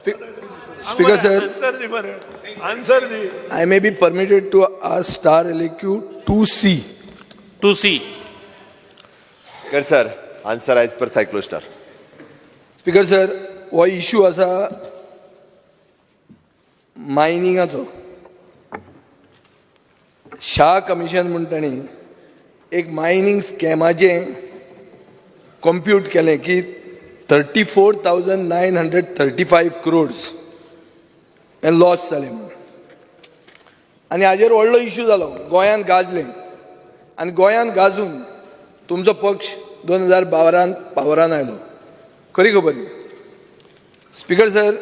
Speaker sir, Answer the. I may be permitted to ask star LQ 2C. 2C. Speaker sir, answer as per Cyclostar. Speaker sir, हो issue आसा मायनिंगाचो. Shah commission म्हण तांणी एक mining स्कॅमाचें compute केलें की 34,935 crores हें loss जालें म्हणून. आनी हाजेर व्हडलो इश्यू जालो, गोंयान गाजलें आनी गोंयान गाजून तुमचो पक्ष 2012 पावरान आयलो. खरी खबर न्ही. स्पीकर सर,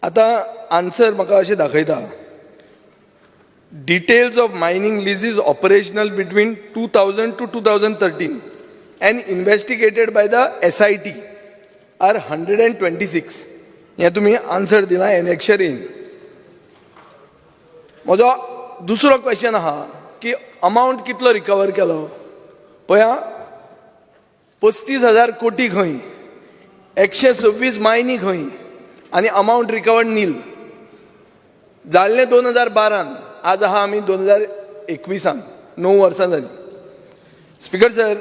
आतां आन्सर म्हाका अशें दाखयता, details of mining leases operational between 2000 to 2013 and investigated by the SIT are 126. हें तुमी आन्सर दिला एनेक्शर इन. म्हजो दुसरो क्वेश्चन आहा की अमावंट कितलो रिकवर केलो पळया. 35,000 कोटी खंय, 126 मायनी खंय आनी अमावंट रिकवर्ड नील. जाल्लें 2012, आज आहा आमी 2021, 9 वर्सां जालीं. स्पीकर सर,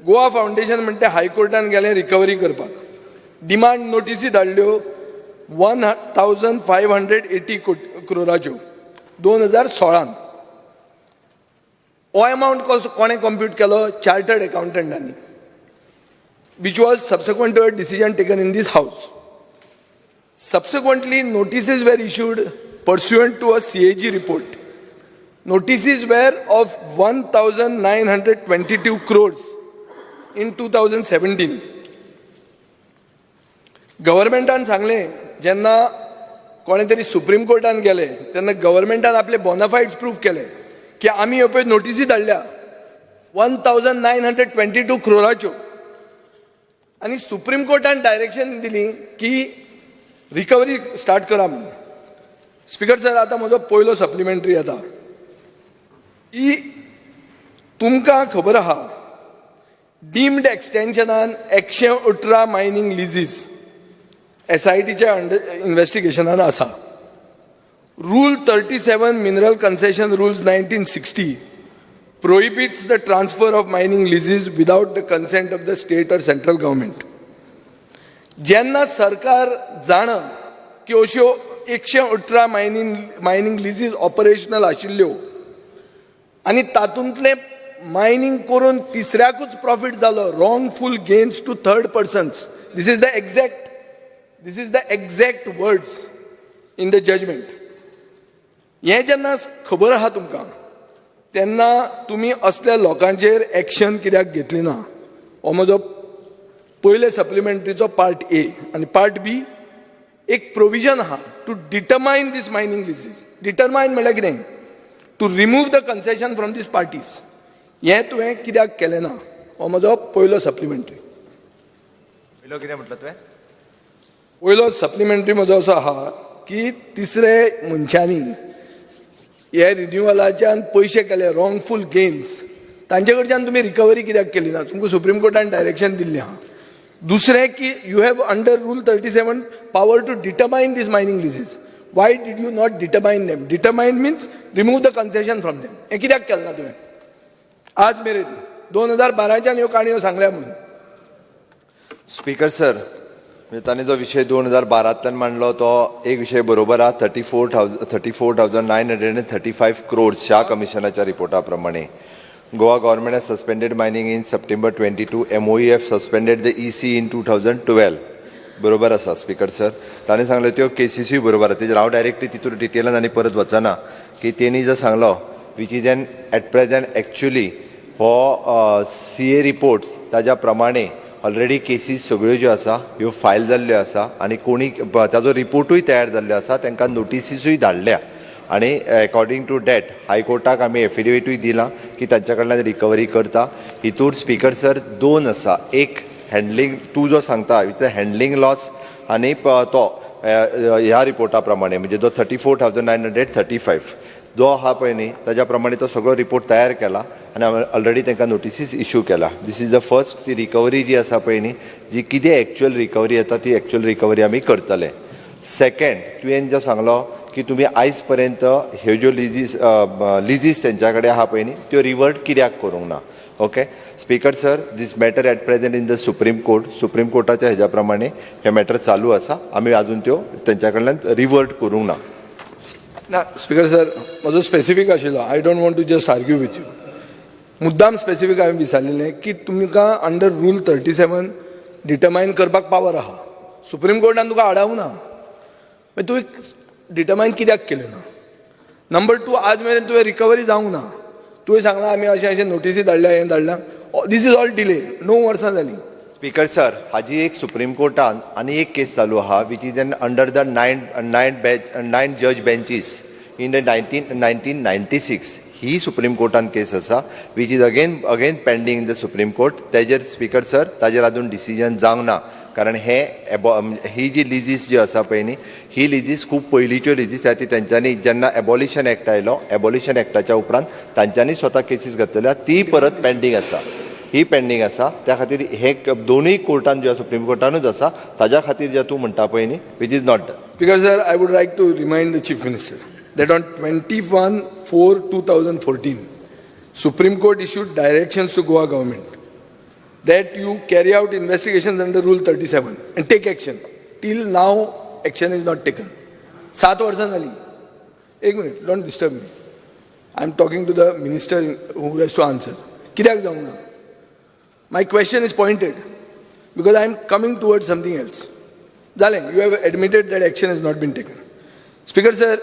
गोवा फावंडेशन म्हणटा हायकोर्टान गेलें रिकवरी करपाक. डिमांड नोटिसी धाडल्यो 1,580 crores 2016. हो अमावंट कोणें कॉम्प्यूट केलो? चार्टर्ड अकाउंटंटांनी, which was subsequent to a decision taken in this house. Subsequently, notices were issued pursuant to a CAG report. Notices were of 1,922 crores in 2017. गव्हर्मेंटान सांगलें, जेन्ना कोणे तरी सुप्रीम कोर्टान गेले तेन्ना गव्हर्मेंटान आपले बोनाफाइड्स प्रूव्ह केले की आमी ह्यो पळय नोटिसी धाडल्या 1,922 crores. आनी सुप्रीम कोर्टान डायरेक्शन दिली की रिकवरी स्टार्ट करा म्हणून. स्पीकर सर, आतां म्हजो पयलो सप्लिमेंटरी येता. ही तुमकां खबर आहा, डीम्ड एक्सटेन्शनान 118 मायनिंग लिजीस SITच्या इन्व्हेस्टिगेशनान आसा. Rule 37 mineral concession rules 1960 prohibits the transfer of mining leases without the consent of the state or central government. जेन्ना सरकार जाण की अश्यो 118 मायनिंग लिजीस ऑपरेशनल आशिल्ल्यो आनी तातूंतले मायनिंग करून तिसऱ्याकूच प्रॉफिट जालो, wrongful gains to third persons. This is the exact words in the judgement. हें जेन्ना खबर आहा तुमकां, तेन्ना तुमी असल्या लोकांचेर एक्शन कित्याक घेतली ना? हो म्हजो पयले सप्लिमेंटरीचो पार्ट ए. आनी पार्ट बी, एक प्रोविजन आहा to determine these mining leases. Determine म्हळ्यार कितें? To remove the concession from these parties. हें तुवें कित्याक केलें ना? हो म्हजो पयलो सप्लिमेंटरी. पयलो कितें म्हटलं तुवें? पयलो सप्लिमेंटरी म्हजो असो आहा की तिसरे मनशांनी हे रिन्युअलाच्यान पयशे केले, रॉंगफूल गेन्स, तांचे कडच्यान तुमी रिकवरी कित्याक केली ना? तुमकां सुप्रीम कोर्टान डायरेक्शन दिल्लें आहा. दुसरें की you have under rule 37 power to determine these mining leases. Why did you not determine them? Determine means remove the concession from them. हें कित्याक केलें ना तुवें? आज मेरेन 2012च्यान ह्यो काणयो सांगल्या म्हणून. स्पीकर सर, तांणी जो विशय 2012तल्यान मांडलो तो एक विशय बरोबर आहा. 34,935 crores शाह कमिशनाच्या रिपोर्टा प्रमाणे. Goa government has suspended mining in September 22. MOEF suspended the EC in 2012. बरोबर आसा स्पीकर सर. तांणी सांगलो त्यो केसीसूय बरोबर आहा. तेजेर हांव डायरेक्टली तितून डिटेलान आनी परत वचना की तेणी जो सांगलो which is an at present actually हो CA रिपोर्ट्स ताज्या प्रमाणे ऑलरेडी केसीस सगळ्यो ज्यो आसा ह्यो फायल जाल्ल्यो आसा आनी कोणी ताजो रिपोर्टूय तयार जाल्लो आसा, तांकां नोटिसीसूय धाडल्या. आनी अकॉर्डिंग टू डॅट हायकोर्टाक आमी एफिडेविटूय दिलां की तांच्या कडल्यान रिकवरी करता. हितूर स्पीकर सर 2 आसा. एक हँडलींग, तूं जो सांगता हँडलींग लॉस आनी तो ह्या रिपोर्टा प्रमाणे म्हणजे जो 34,935. जो आहा पळय न्ही ताज्या प्रमाणे तो सगळो रिपोर्ट तयार केला आनी हांवें ऑलरेडी तांकां नोटिसीस इश्यू केला. दिस इज द फर्स्ट ती रिकवरी जी आसा पळय न्ही जी कितें एक्चुअल रिकवरी येता ती एक्चुअल रिकवरी आमी करतले. सेकंड, तुवें जो सांगलो की तुमी आयज पर्यंत ह्यो ज्यो लिजीस तेंच्या कडेन आहा पळय न्ही त्यो रिवर्ट कित्याक करूंक ना. Okay speaker sir, this matter at present in the supreme कोर्टाच्या हेज्या प्रमाणे हे मॅटर चालू आसा. आमी अजून त्यो तेंच्या कडल्यान रिवर्ट करूंक ना. ना स्पीकर सर, म्हजो स्पेसिफीक आशिल्लो. I don't want to just argue with you. मुद्दाम स्पेसिफीक हांवें विचारलेलें की तुमकां अंडर रूल 37 डिटरमायन करपाक पावर आहा. सुप्रीम कोर्टान तुका आडावंक ना. मागीर तुवें डिटरमायन कित्याक केलें ना. नंबर 2, आज मेरेन तुवें रिकवरी जावंक ना. तुवें सांगलां आमी अशें नोटिसी धाडल्या हें धाडल्या. This is all delay. 9 वर्सां जालीं. स्पीकर सर, हाजी एक सुप्रीम कोर्टान आनी एक केस चालू आहा which is an under the nine जज बेंचीस इन द 1996. ही सुप्रीम कोर्टान केस आसा which is again pending in the supreme court. तेजेर स्पीकर सर ताजेर अजून डिसिजन जावंक ना. कारण ही जी लिजीस जी आसा पळय न्ही ही लिजीस खूब पयलींच्यो लिजीस ती तेंच्यांनी जेन्ना एबॉलिशन एक्ट आयलो एबॉलिशन एक्टाच्या उपरांत तांच्यांनी स्वता केसीस घातलेल्या ती परत पेंडींग आसा. ही पेंडींग आसा त्या खातीर हे दोनूय कोर्टान ज्यो सुप्रीम कोर्टानूच आसा ताज्या खातीर जे तूं म्हणटा पळय न्ही which is not done. Because sir, I would like to remind the Chief Minister that on 21/4/2014, Supreme Court issued directions to Goa government that you carry out investigations under Rule 37 and take action. Till now, action is not taken. 7 वर्सां जालीं. एक minute, don't disturb me. I am talking to the minister who has to answer. कित्याक जावंक ना? My question is pointed because I am coming towards something else. जालें, you have admitted that action has not been taken. Speaker sir,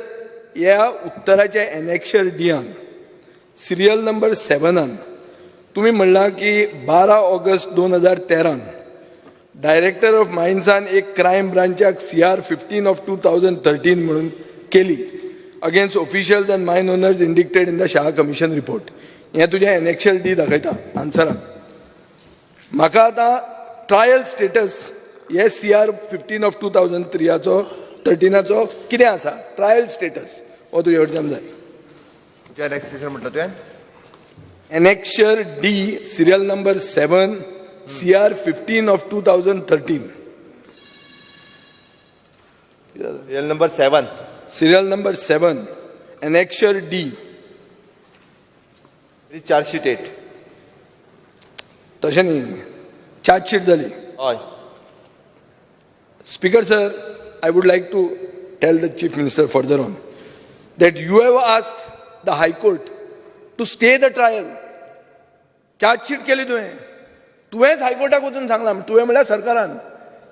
ह्या उत्तराच्या annexure डीआन serial number 7 तुम्ही म्हणला की 12 August 2013 director of मायन्सान एक क्रायम ब्रांचाक CR 15/2013 म्हणून केली against officials and mine owners indicated in the Shah commission report. हें तुजें एनेक्शर डी दाखयता आन्सरान. म्हाका आतां ट्रायल स्टेटस हे CR 15/2013 कितें आसा ट्रायल स्टेटस हो तुजे कडच्यान जाय. नेक्स्ट सेशन म्हणटा तुवें Annexure D, serial number 7, CR 15/2013. Serial number 7. Serial number 7, Annexure D. Charge sheet 8. तशें न्ही, चार्जशीट जाली. हय. Speaker sir, I would like to tell the Chief Minister further on that you have asked the High Court to stay the trial. Chargesheet केली तुवेंच हायकोर्टाक वचून सांगला. तुवें म्हळ्यार सरकारान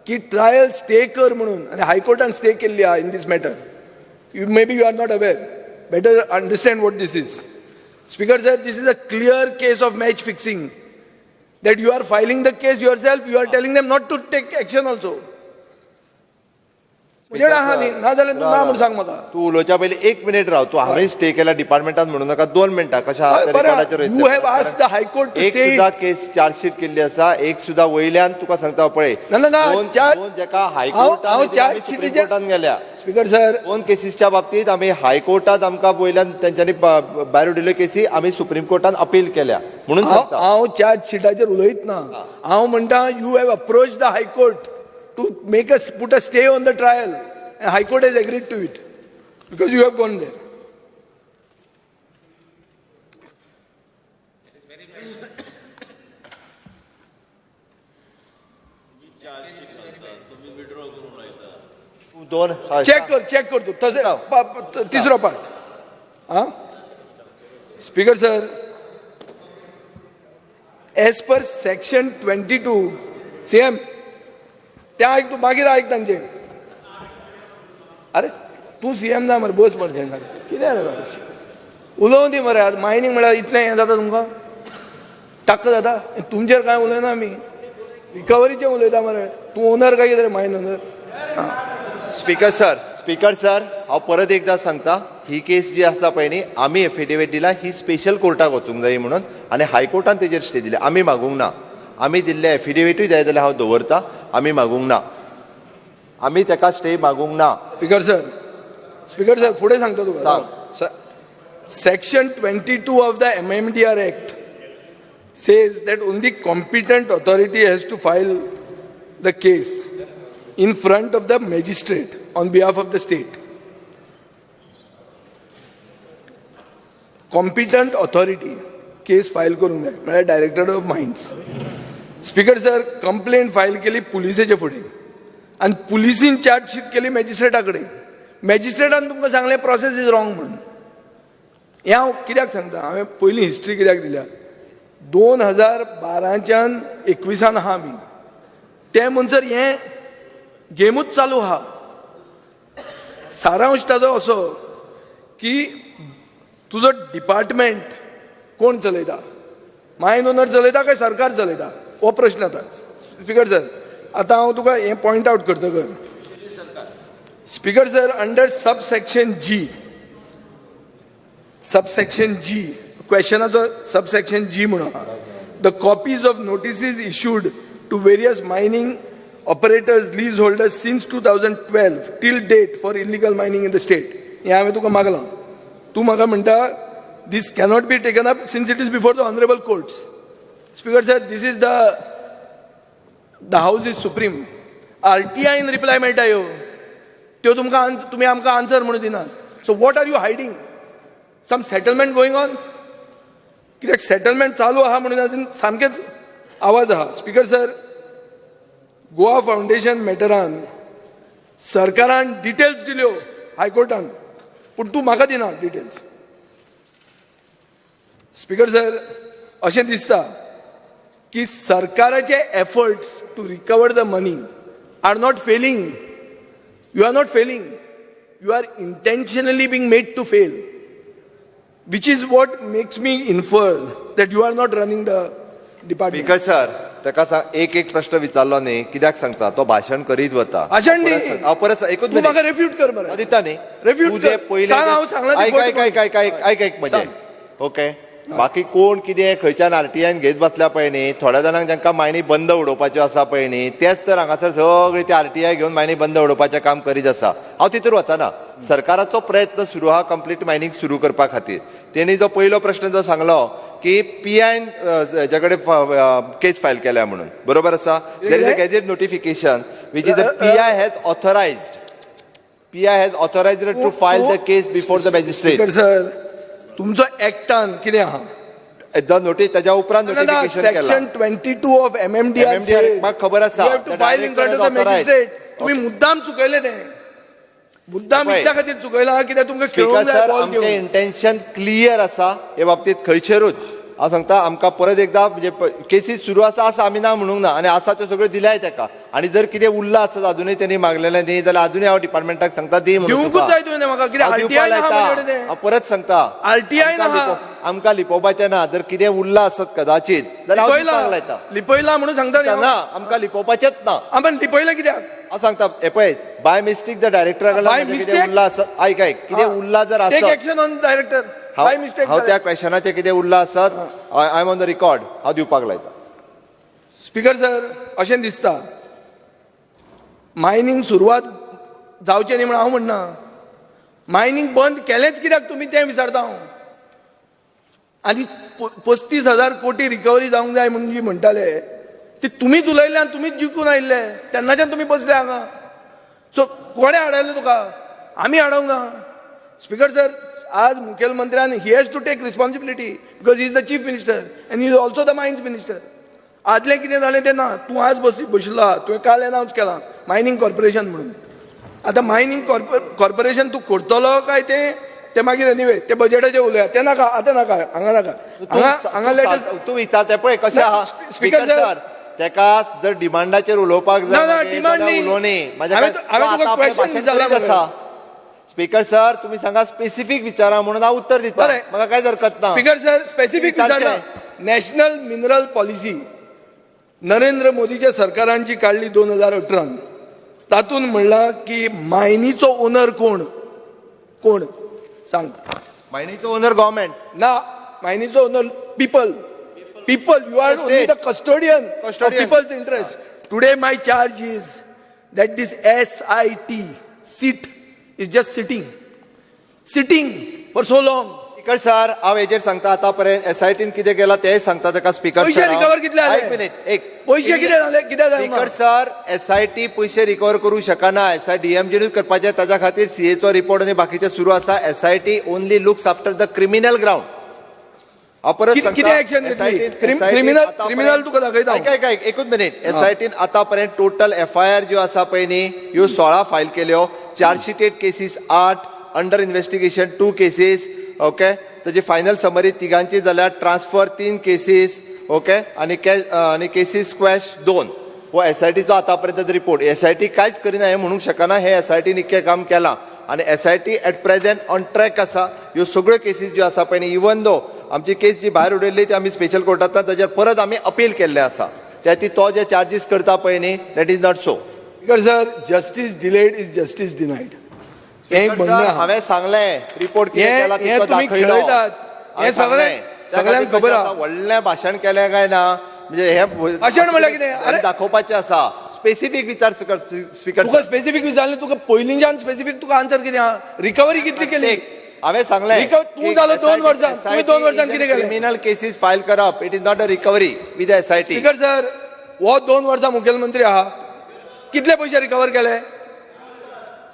की ट्रायल स्टे कर म्हणून आनी हायकोर्टान स्टे केल्ली आहा in this matter. Maybe you are not aware. Better understand what this is. Speaker sir, this is a clear case of match fixing that you are filing the case yourself. You are telling them not to take action also. म्हणजे ना जाल्यार तूं ना म्हणून सांग म्हाका. तू उलोवच्या पयलीं 1 minute राव. तू हांवें स्टे केला डिपार्टमेंटान म्हणूं नाका. 2 मिनटां कशा रेकॉर्डाचेर You have asked the High Court to एक stay. सुद्धा केस चार्जशीट केल्ली आसा. एक सुद्धा वयल्यान तुका सांगता पळय. ना, ना, ना, दोन जेका हांव हायकोर्टान सुप्रीम चार्जशीटीचे कोर्टान गेल्या. स्पीकर सर, 2 केसीसच्या बाबतींत आमी हायकोर्टात आमकां वयल्यान तेंच्यांनी भायर उडयल्ल्यो केसी आमी सुप्रीम कोर्टान अपील केल्या म्हणून सांगता. हांव चार्जशीटाचेर उलयत ना. हांव म्हणटा you have approach the high court to make a put a stay on the trial. And High Court has agreed to it because you have gone there. Check कर तू तसे तिसरो पार्ट. हाँ speaker sir, as per section 22 CM त्या ऐक तू मागीर ऐक तांचे. अरे तूं CM ना मरे, बस पडचें ना कितें उलोवं दी मरे. आज मायनींग म्हळ्यार इतलें हें जाता तुमकां टक्क जाता. तुमचेर कांय उलयना आमी, रिकवरीचें उलयता मरे. तूं ओनर काय कितें मायन ओनर. स्पीकर सर हांव परत एकदां सांगता. ही केस जी आसा पळय न्ही आमी एफिडेविट दिला ही स्पेशल कोर्टाक वचूंक जाय म्हणून आनी हायकोर्टान तेजेर स्टे दिले. आमी मागूंक ना. आमी दिल्ले एफिडेविटूय जाय जाल्यार हांव दवरता. आमी मागूंक ना. आमी ताका स्टे मागूंक ना. स्पीकर सर फुडें सांगता तुका. Section 22 of the MMDR Act says that only competent authority has to file the case in front of the magistrate on behalf of the state. Competent authority case file करूंक जाय म्हळ्यार directorate of mines. Speaker sir, complaint file केली पुलिसेचे फुडें आनी पुलिसीन chargesheet केली मॅजिस्ट्रेटा कडेन. मॅजिस्ट्रेटान तुमकां सांगलें प्रोसेस इज रॉंग म्हणून. हें हांव कित्याक सांगता, हांवें पयलीं हिस्ट्री कित्याक दिल्या. 2012च्यान 21 आहा आमी, ते म्हणसर हें गेमूच चालू आहा. सारांश ताजो असो की तुजो डिपार्टमेंट कोण चलयता, मायन ओनर चलयता काय सरकार चलयता, हो प्रश्न आतां. स्पीकर सर, आतां हांव तुका हें पॉयंट आवट करतकर, speaker sir, under subsection G क्वेश्चनाचो सबसेक्शन जी म्हणून आहा, the copies of notices issued to various mining operators, lease holders since 2012 till date for illegal mining in the state. हें हांवें तुका मागलां. तूं म्हाका म्हणटा this cannot be taken up since it is before the honorable courts. Speaker sir, this is the house is supreme. RTI in reply मेळटा ह्यो, त्यो तुमकां तुमी आमकां आन्सर म्हणून दिनात. So what are you hiding? Some settlement going on? कित्याक settlement चालू आहा म्हणून सामकेच आवाज आहा. स्पीकर सर, गोवा फाउंडेशन मॅटरान सरकारान डिटेल्स दिल्यो हायकोर्टान, पूण तूं म्हाका दिना डिटेल्स. स्पीकर सर, अशें दिसता की सरकाराचे efforts to recover the money are not failing. You are not failing, you are intentionally being made to fail, which is what makes me infer that you are not running the department. Speaker sir, ताका सांग, एक प्रश्न विचारलो न्ही, कित्याक सांगता तो भाशण करीत वता. भाशण न्ही, हांव परत एकूच तूं म्हाका रेफ्यूट कर मरे. दिता न्ही, रेफ्यूट कर. पयले सांग, हांव सांगलां ऐक म्हणजे ओके. बाकी कोण कितें खंयच्यान आरटीआयन घेत बसल्या पळय न्ही, थोड्या जाणांक जांकां मायनी बंद उडोवपाच्यो आसा पळय न्ही, तेच तर हांगासर सगळीं ते आरटीआय घेवन मायनी बंद उडोवपाचें काम करीत आसा. हांव तितूर वचना. सरकाराचो प्रयत्न सुरू आहा कंप्लीट मायनिंग सुरू करपा खातीर. तेणी जो पयलो प्रश्न जो सांगलो की पीआयन हेच्या कडेन केस फायल केल्या म्हणून, बरोबर आसा. There is a gazette notification which is PI has authorised to file the case before the magistrate. Speaker sir, तुमचो एक्टान कितें आहा? नोटीस ताच्या उपरांत नोटिफिकेशन केला. सेक्शन 22 ऑफ MMDR म्हाका खबर आसा. तुम्ही मुद्दाम चुकयले ते, मुद्दाम इतल्या खातीर चुकयला कित्याक तुमकां खेळूंक जाय बॉल घेवन. आमचें इंटेन्शन क्लियर आसा हे बाबतींत खंयचेरूच. हांव सांगता, आमकां परत एकदां म्हणजे केसीस सुरू आसा आमी ना म्हणूंक ना, आनी आसा त्यो सगळ्यो दिल्याय ताका. आनी जर कितें उरला आसत अजूनय तेणी मागलेलें न्ही जाल्यार अजूनय हांव डिपार्टमेंटाक सांगता दी म्हणून. दिवंकूच जाय तुवें म्हाका, कित्याक आरटीआय ना म्हजे कडेन. हांव परत सांगता, आरटीआय ना, आमकां लिपोवपाचें ना. जर कितें उरला आसत कदाचित जाल्यार हांव दिवपाक लायता. लिपयला म्हणून सांगता ना, आमकां लिपोवपाचेंच ना. आमी लिपयलें कित्याक? हांव सांगता, हे पळय, बाय मिस्टेक द डायरेक्टरा कडल्यान कितें उरला आसत, ऐक कितें उरला जर आसत, take action on director. By mistake हांव त्या क्वेश्चनाचें कितें उरला आसत, I am on the record, हांव दिवपाक लायता. स्पीकर सर, अशें दिसता मायनिंग सुरवात जावचें न्ही म्हणून हांव म्हणना. मायनिंग बंद केलेंच कित्याक तुमी तें विचारता हांव. आनी 35,000 कोटी रिकवरी जावंक जाय म्हणून जी म्हणटाले ती तुमीच उलयले आनी तुमीच जिखून आयिल्ले. तेन्नाच्यान तुमी बसले हांगा. सो कोणें हाडयलें तुका? आमी हाडोंक ना. स्पीकर सर, आज मुखेलमंत्र्यान he has to take responsibility because he is the chief minister and he is also the mines minister. आदलें कितें जालें तें ना. तूं आज बशिल्लो आहा, तुवें काल अनावन्स केलां मायनिंग कॉर्पोरेशन म्हणून. आतां मायनिंग कॉर्पोरेशन तूं करतलो काय ते मागीर एनिवे ते बजेटाचेर उलया. ते नाका, आतां नाका, हांगा नाका. हांगा लेटस्ट तू विचारता पळय कशें आहा. स्पीकर सर, तेका जर डिमांडाचेर उलोवपाक जाय उलोवनी. म्हाज्या स्पीकर सर, तुम्ही सांगा स्पेसिफिक विचारा म्हणून हांव उत्तर दिता. म्हाका कांयच हरकत ना. स्पीकर सर, स्पेसिफिक विचारना. नॅशनल मिनरल पॉलिसी नरेंद्र मोदीच्या सरकारान जी काडली 2018 तातूंत म्हणलां की मायनीचो ओनर कोण सांग. मायनीचो ओनर गव्हर्नमेंट ना. मायनीचो owner people. You are only the custodian of people's interest. Today my charge is that this SIT is just sitting for so long. Speaker sir हांव हेजेर सांगता आतापर्यंत एसआयटीन कितें केलां तेंय सांगता ताका स्पीकर पैसे recover कितले जाले? एक मिनिट एक पैसे कितें जाले? कितें जालें स्पीकर सर एसआयटी पयशे रिकवर करू शकना एसआय डीएमजीनूच करपाचे ताच्या खातीर सीएचओ रिपोर्ट आनी बाकीचे सुरू आसा SIT only looks after the criminal ground हांव परत कितें action घेतली? criminal तुका दाखयता हांव. एकूच मिनिट एसआयटीन आतापर्यंत टोटल एफआयआर ज्यो आसा पळय न्ही ह्यो 16 फायल केल्यो chargesheeted cases 8 under investigation 2 cases okay ताची फायनल समरी तिगांची जाल्यार ट्रान्सफर 3 केसीस ओके आनी केसीस स्क्वॅश 2 हो एसआयटीचो आतापर्यंत रिपोर्ट एसआयटी कांयच करिना हें म्हणूंक शकना हे एसआयटीन इतकें काम केलां आनी SIT at present on track आसा ह्यो सगळ्यो केसीस ज्यो आसा पळय न्ही इवन दो आमची केस जी भायर उडयल्ली ती आमी स्पेशल कोर्टांत ताजेर परत आमी अपील केल्ले आसा त्या ती तो जे चार्जीस करता पळय न्ही that is not so speaker sir justice delayed is justice डिनायड एक म्हणणं हांवें सांगलें रिपोर्ट कितें हे- केला हे तो तुम्ही दाखयलो खेळयतात. हे हांवें सगळें- सांगलें. त्या सगळ्यांक खातीर खबर कशें आहा. आसा, व्हडलें भाशण केलें काय ना म्हणजे हे भाशण म्हणल्यार कितें? अरे- दाखोवपाचें आसा स्पेसिफीक विचार स्पीकर तुका स्पेसिफीक विचारलें तुका पयलींच्यान स्पेसिफीक तुका आन्सर कितें आहा रिकवरी कितली केली हांवें सांगलें तूं जालो 2 वर्सां तुवें 2 वर्सां कितें केलें क्रिमिनल केसीस फायल करप it is not a recovery with SIT speaker sir हो 2 वर्सां मुखेलमंत्री आहा कितले पयशे रिकवर केले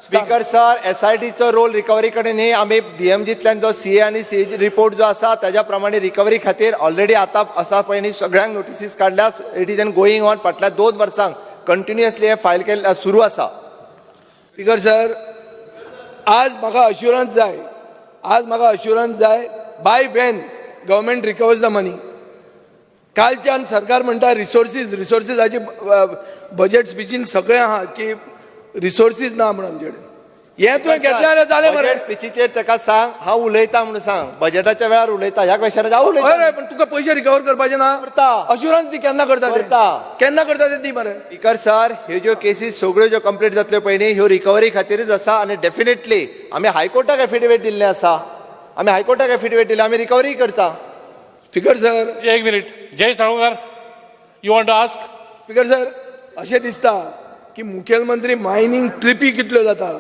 स्पीकर सर एसआयटीचो रोल रिकवरी कडेन न्ही आमी डीएमजींतल्यान जो सीए आनी सीए रिपोर्ट जो आसा ताज्या प्रमाणे रिकवरी खातीर ऑलरेडी आतां आसा पळय न्ही सगळ्यांक नोटिसीस काडल्या it is an going on फाटल्या 2 वर्सांक कंटिन्युअसली हे फायल केल्ले सुरू आसा स्पीकर सर आज म्हाका अश्युरन्स जाय by when government recovers the money कालच्यान सरकार म्हणटा रिसोर्सीसाची बजेट स्पिचीन सगळें आहा की रिसोर्सीस ना म्हणून आमचे कडेन हे तुवें घेतलें जाल्यार जालें मरे स्पिचीचेर ताका सांग हांव उलयतां म्हणून सांग बजेटाच्या वेळार उलयता ह्या क्वेशनाचेर हांव हय उलयतां रे पण तुका पयशे रिकवर करपाचे ना करता. अश्युरन्स दी केन्ना करता ते? करता. केन्ना करता ते दी मरे स्पीकर सर ह्यो ज्यो केसीस सगळ्यो ज्यो कंप्लीट जातल्यो पळय न्ही ह्यो रिकवरी खातीरच आसा आनी डेफिनेटली आमी हायकोर्टाक एफिडेवीट दिल्लें आसा आमी रिकवरी करता स्पीकर सर एक minute Jai Salunkar you want to ask speaker sir अशें दिसता की मुखेलमंत्री मायनिंग ट्रिपी कितल्यो जाता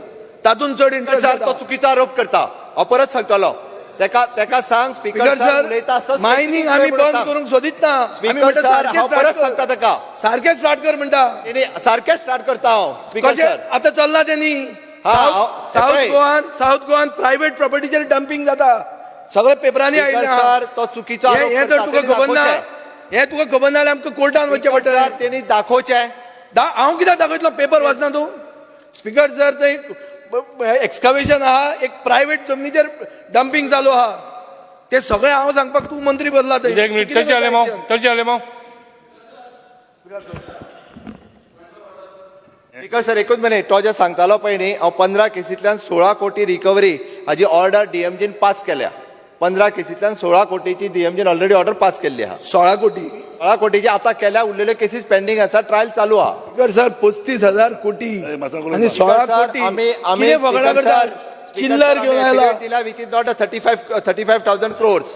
तातूंत चड इंटरेस्ट सर तो चुकीचो आरोप करता हांव परत सांगतलो ताका सांग स्पीकर स्पीकर सर सर उलयता आसतना मायनिंग आमी बंद करूंक सोदीत ना आमी स्पीकर म्हणटा सर सारकें हांव start परत कर. सांगता ताका सारकें स्टार्ट कर म्हणटा तेणी सारकें स्टार्ट करता हांव स्पीकर कशें सर आतां चल्ला तेनी साऊथ गोवान प्रायव्हेट प्रॉपर्टीचेर डंपिंग जाता सगळे पेपरांनी आयिल्लें स्पीकर आहा. सर तो चुकीचो आरोप हे जर करता तुका तेणी खबर ना दाखोवचें. हे तुका खबर ना जाल्यार आमकां कोर्टान वचचें स्पीकर पडटलें सर तेणी दाखोवचें हांव कित्याक दाखयतलो पेपर वाचना तूं स्पीकर सर थंय एक्सकावेशन आहा एक प्रायव्हेट जमनीचेर डंपिंग चालू आहा ते सगळें हांव सांगपाक तूं मंत्री बसला थंय एक मिनिट कितें चर्चा आले करता माव चर्चा आले माव स्पीकर सर एकूच मिनिट तो जे सांगतालो पळय न्ही हांव 15 केसींतल्यान 16 कोटी रिकवरी हाजी ऑर्डर डीएमजीन पास केल्या 15 केसींतल्यान 16 कोटीची डीएमजीन ऑलरेडी ऑर्डर पास केल्ली आहा 16 कोटी 16 कोटीची आतां केल्या उरलेल्यो केसीस पेंडींग आसा ट्रायल चालू आहा स्पीकर सर 35,000 कोटी आणि 16 कोटी आम्ही कितें फकाणां करता चिल्लर घेवन आयला दिला which is not a 35,000 crores